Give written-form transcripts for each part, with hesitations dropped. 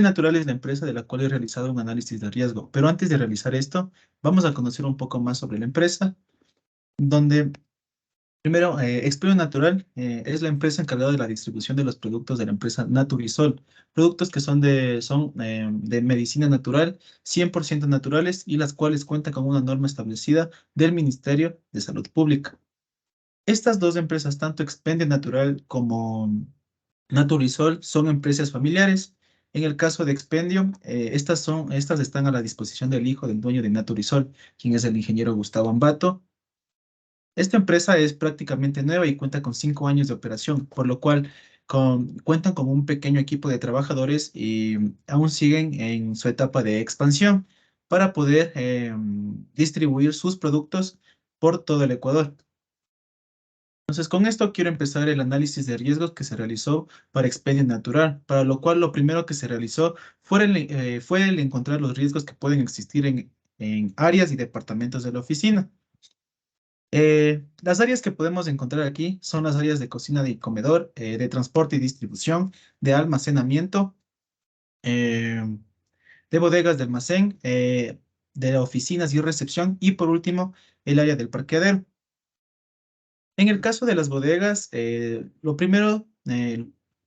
Natural es la empresa de la cual he realizado un análisis de riesgo, pero antes de realizar esto, vamos a conocer un poco más sobre la empresa, donde primero, Expedio Natural es la empresa encargada de la distribución de los productos de la empresa Naturisol, productos que son de medicina natural, 100% naturales y las cuales cuentan con una norma establecida del Ministerio de Salud Pública. Estas dos empresas, tanto Expendio Natural como Naturisol, son empresas familiares. En el caso de Expendio, estas están a la disposición del hijo del dueño de Naturisol, quien es el ingeniero Gustavo Ambato. Esta empresa es prácticamente nueva y cuenta con 5 años de operación, por lo cual cuentan con un pequeño equipo de trabajadores y aún siguen en su etapa de expansión para poder distribuir sus productos por todo el Ecuador. Entonces, con esto quiero empezar el análisis de riesgos que se realizó para Expedia Natural, para lo cual lo primero que se realizó fue el encontrar los riesgos que pueden existir en áreas y departamentos de la oficina. Las áreas que podemos encontrar aquí son las áreas de cocina y comedor, de transporte y distribución, de almacenamiento, eh, de bodegas de almacén, de oficinas y recepción y por último el área del parqueadero. En el caso de las bodegas,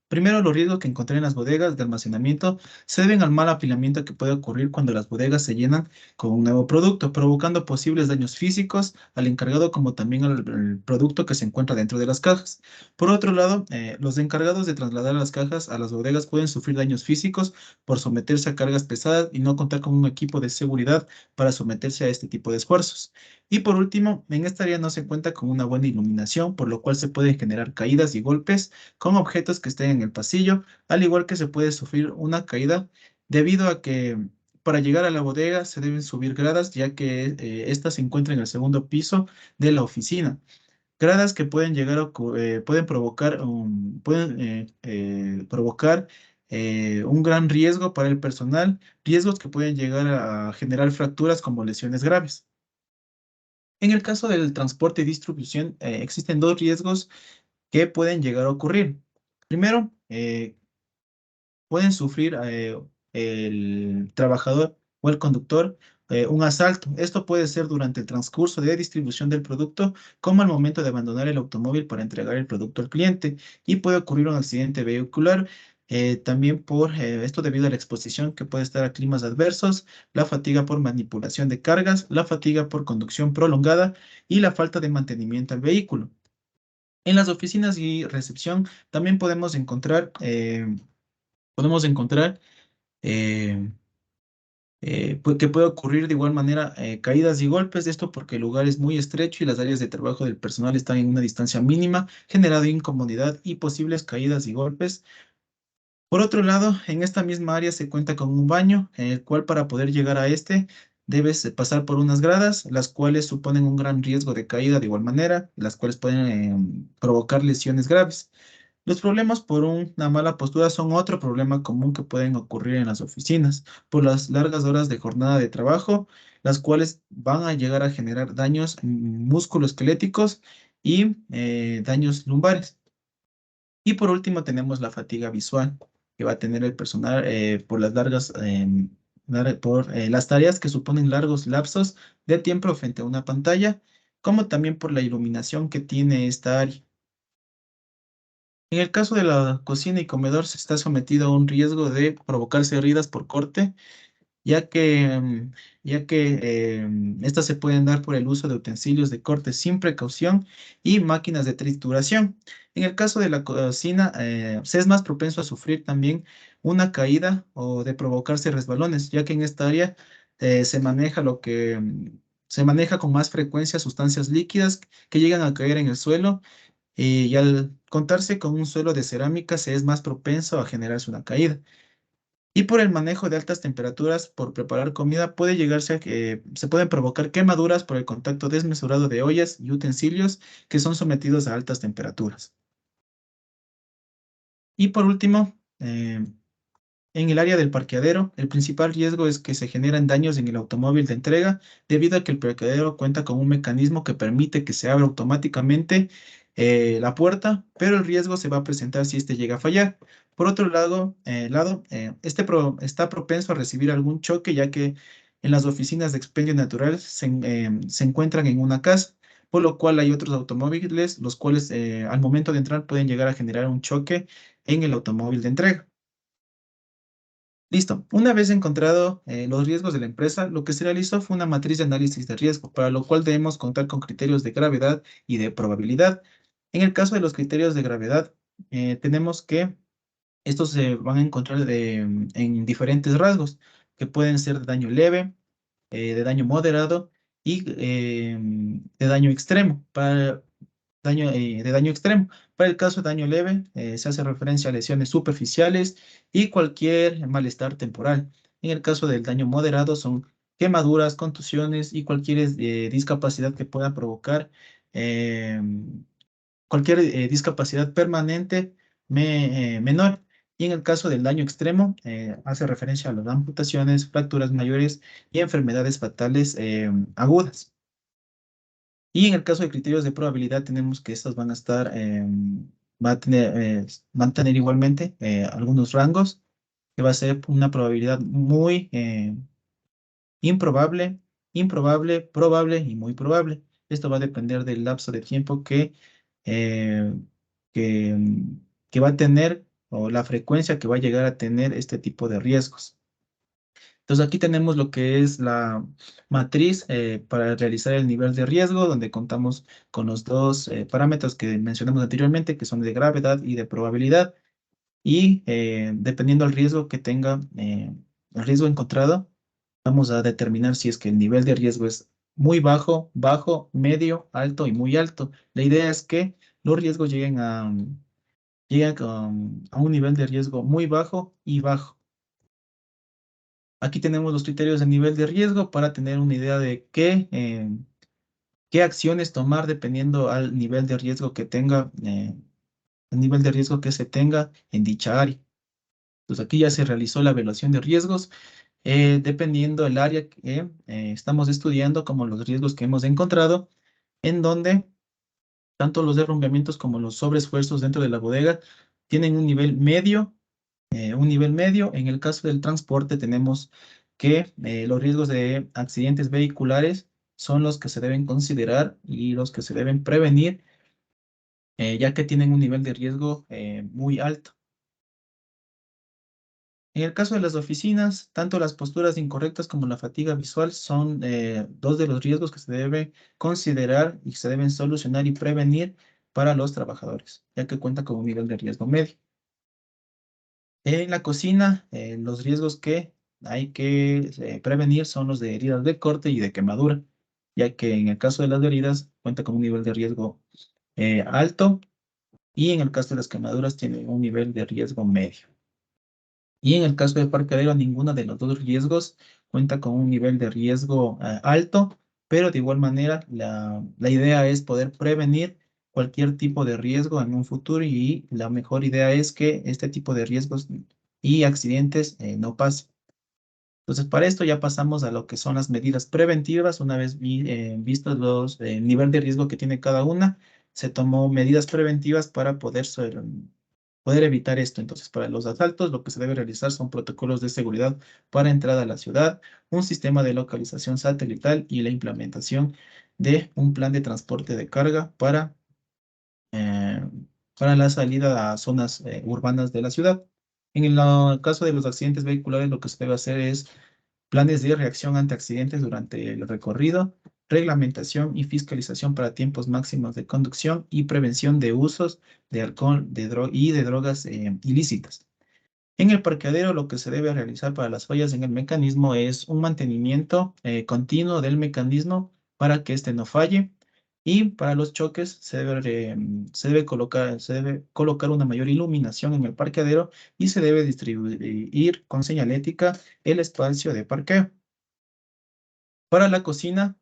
primero los riesgos que encontré en las bodegas de almacenamiento se deben al mal apilamiento que puede ocurrir cuando las bodegas se llenan con un nuevo producto, provocando posibles daños físicos al encargado como también al producto que se encuentra dentro de las cajas. Por otro lado, los encargados de trasladar las cajas a las bodegas pueden sufrir daños físicos por someterse a cargas pesadas y no contar con un equipo de seguridad para someterse a este tipo de esfuerzos. Y por último, en esta área no se cuenta con una buena iluminación, por lo cual se pueden generar caídas y golpes con objetos que estén en el pasillo, al igual que se puede sufrir una caída debido a que para llegar a la bodega se deben subir gradas, ya que esta se encuentra en el segundo piso de la oficina. Gradas que pueden pueden provocar un gran riesgo para el personal, riesgos que pueden llegar a generar fracturas como lesiones graves. En el caso del transporte y distribución, existen dos riesgos que pueden llegar a ocurrir. Primero, pueden sufrir el trabajador o el conductor un asalto. Esto puede ser durante el transcurso de distribución del producto, como al momento de abandonar el automóvil para entregar el producto al cliente. Y puede ocurrir un accidente vehicular. También por esto debido a la exposición que puede estar a climas adversos, la fatiga por manipulación de cargas, la fatiga por conducción prolongada y la falta de mantenimiento al vehículo. En las oficinas y recepción también podemos encontrar eh, que puede ocurrir de igual manera caídas y golpes, esto porque el lugar es muy estrecho y las áreas de trabajo del personal están en una distancia mínima, generando incomodidad y posibles caídas y golpes. Por otro lado, en esta misma área se cuenta con un baño, en el cual para poder llegar a este debes pasar por unas gradas, las cuales suponen un gran riesgo de caída de igual manera, las cuales pueden provocar lesiones graves. Los problemas por una mala postura son otro problema común que pueden ocurrir en las oficinas por las largas horas de jornada de trabajo, las cuales van a llegar a generar daños musculoesqueléticos y daños lumbares. Y por último tenemos la fatiga visual que va a tener el personal por las tareas que suponen largos lapsos de tiempo frente a una pantalla, como también por la iluminación que tiene esta área. En el caso de la cocina y comedor se está sometido a un riesgo de provocarse heridas por corte, ya que, estas se pueden dar por el uso de utensilios de corte sin precaución y máquinas de trituración. En el caso de la cocina, se es más propenso a sufrir también una caída o de provocarse resbalones, ya que en esta área se maneja con más frecuencia sustancias líquidas que llegan a caer en el suelo y al contarse con un suelo de cerámica se es más propenso a generarse una caída. Y por el manejo de altas temperaturas, por preparar comida, puede llegarse a que se pueden provocar quemaduras por el contacto desmesurado de ollas y utensilios que son sometidos a altas temperaturas. Y por último, en el área del parqueadero, el principal riesgo es que se generan daños en el automóvil de entrega debido a que el parqueadero cuenta con un mecanismo que permite que se abra automáticamente la puerta, pero el riesgo se va a presentar si este llega a fallar. Por otro lado, está propenso a recibir algún choque, ya que en las oficinas de expendio natural se encuentran en una casa, por lo cual hay otros automóviles, los cuales al momento de entrar pueden llegar a generar un choque en el automóvil de entrega. Listo. Una vez encontrado los riesgos de la empresa, lo que se realizó fue una matriz de análisis de riesgo, para lo cual debemos contar con criterios de gravedad y de probabilidad. En el caso de los criterios de gravedad, tenemos que estos se van a encontrar en diferentes rasgos, que pueden ser de daño leve, de daño moderado y de daño extremo. De daño extremo. Para el caso de daño leve, se hace referencia a lesiones superficiales y cualquier malestar temporal. En el caso del daño moderado, son quemaduras, contusiones y cualquier discapacidad que pueda provocar eh, cualquier discapacidad permanente menor. Y en el caso del daño extremo, hace referencia a las amputaciones, fracturas mayores y enfermedades fatales agudas. Y en el caso de criterios de probabilidad, tenemos que estos van a estar, van a tener igualmente algunos rangos, que va a ser una probabilidad muy improbable, improbable, probable y muy probable. Esto va a depender del lapso de tiempo eh, que, que va a tener o la frecuencia que va a llegar a tener este tipo de riesgos. Entonces aquí tenemos lo que es la matriz para realizar el nivel de riesgo, donde contamos con los dos parámetros que mencionamos anteriormente, que son de gravedad y de probabilidad. Y dependiendo del riesgo que tenga, el riesgo encontrado, vamos a determinar si es que el nivel de riesgo es muy bajo, bajo, medio, alto y muy alto. La idea es que los riesgos lleguen a un nivel de riesgo muy bajo y bajo. Aquí tenemos los criterios de nivel de riesgo para tener una idea de qué acciones tomar dependiendo al nivel de riesgo que tenga, el nivel de riesgo que se tenga en dicha área. Entonces aquí ya se realizó la evaluación de riesgos, dependiendo del área que estamos estudiando, como los riesgos que hemos encontrado, en donde tanto los derrumbamientos como los sobreesfuerzos dentro de la bodega tienen un nivel medio. Un nivel medio. En el caso del transporte tenemos que los riesgos de accidentes vehiculares son los que se deben considerar y los que se deben prevenir, ya que tienen un nivel de riesgo muy alto. En el caso de las oficinas, tanto las posturas incorrectas como la fatiga visual son dos de los riesgos que se debe considerar y se deben solucionar y prevenir para los trabajadores, ya que cuenta con un nivel de riesgo medio. En la cocina, los riesgos que hay que prevenir son los de heridas de corte y de quemadura, ya que en el caso de las heridas cuenta con un nivel de riesgo alto y en el caso de las quemaduras tiene un nivel de riesgo medio. Y en el caso del parqueadero, ninguno de los dos riesgos cuenta con un nivel de riesgo alto, pero de igual manera la idea es poder prevenir cualquier tipo de riesgo en un futuro y la mejor idea es que este tipo de riesgos y accidentes no pasen. Entonces, para esto ya pasamos a lo que son las medidas preventivas. Una vez vistos el nivel de riesgo que tiene cada una, se tomó medidas preventivas para poder evitar esto. Entonces, para los asaltos, lo que se debe realizar son protocolos de seguridad para entrada a la ciudad, un sistema de localización satelital y la implementación de un plan de transporte de carga eh, para la salida a zonas urbanas de la ciudad. En el caso de los accidentes vehiculares, lo que se debe hacer es planes de reacción ante accidentes durante el recorrido, reglamentación y fiscalización para tiempos máximos de conducción y prevención de usos de alcohol y de drogas ilícitas. En el parqueadero, lo que se debe realizar para las fallas en el mecanismo es un mantenimiento continuo del mecanismo para que éste no falle. Y para los choques se debe colocar una mayor iluminación en el parqueadero y se debe distribuir con señalética el espacio de parqueo. Para la cocina,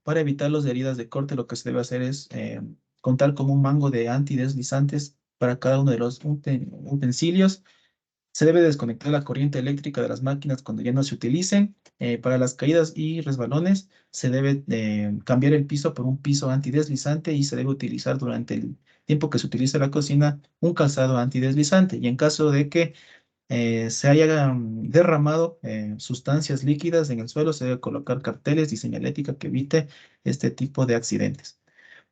para evitar las heridas de corte, lo que se debe hacer es contar con un mango de antideslizantes para cada uno de los utensilios Se debe desconectar la corriente eléctrica de las máquinas cuando ya no se utilicen. Para las caídas y resbalones, se debe cambiar el piso por un piso antideslizante y se debe utilizar durante el tiempo que se utilice la cocina un calzado antideslizante. Y en caso de que se haya derramado sustancias líquidas en el suelo, se debe colocar carteles y señalética que evite este tipo de accidentes.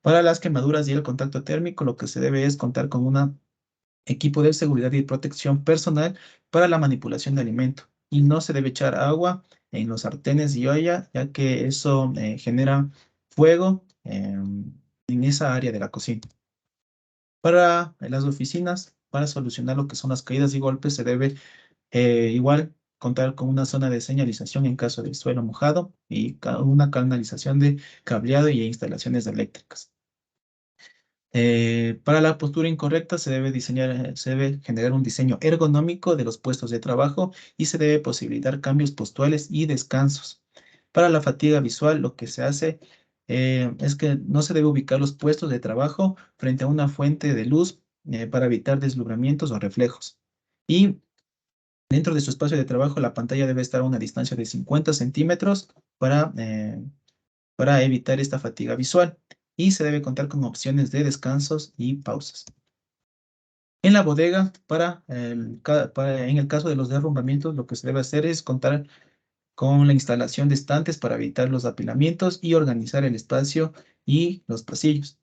Para las quemaduras y el contacto térmico, lo que se debe es contar con un equipo de seguridad y protección personal para la manipulación de alimento. Y no se debe echar agua en los sartenes y olla, ya que eso genera fuego en esa área de la cocina. Para las oficinas, para solucionar lo que son las caídas y golpes, se debe igual contar con una zona de señalización en caso de suelo mojado y una canalización de cableado y instalaciones eléctricas. Para la postura incorrecta se debe diseñar, se debe generar un diseño ergonómico de los puestos de trabajo y se debe posibilitar cambios postuales y descansos. Para la fatiga visual, lo que se hace es que no se debe ubicar los puestos de trabajo frente a una fuente de luz para evitar deslumbramientos o reflejos. Y dentro de su espacio de trabajo, la pantalla debe estar a una distancia de 50 centímetros para evitar esta fatiga visual y se debe contar con opciones de descansos y pausas. En la bodega, en el caso de los derrumbamientos, lo que se debe hacer es contar con la instalación de estantes para evitar los apilamientos y organizar el espacio y los pasillos.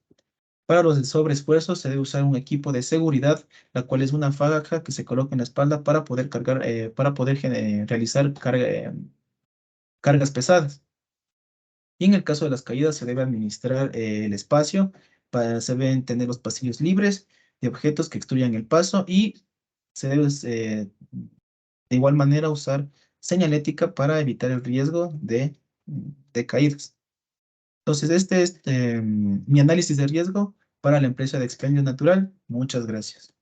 Para los de sobreesfuerzo se debe usar un equipo de seguridad, la cual es una faja que se coloca en la espalda para poder cargar, para poder realizar cargas pesadas. Y en el caso de las caídas se debe administrar el espacio, se deben tener los pasillos libres de objetos que obstruyan el paso y se debe de igual manera usar señalética para evitar el riesgo de caídas. Entonces, este es mi análisis de riesgo para la empresa de expendio natural. Muchas gracias.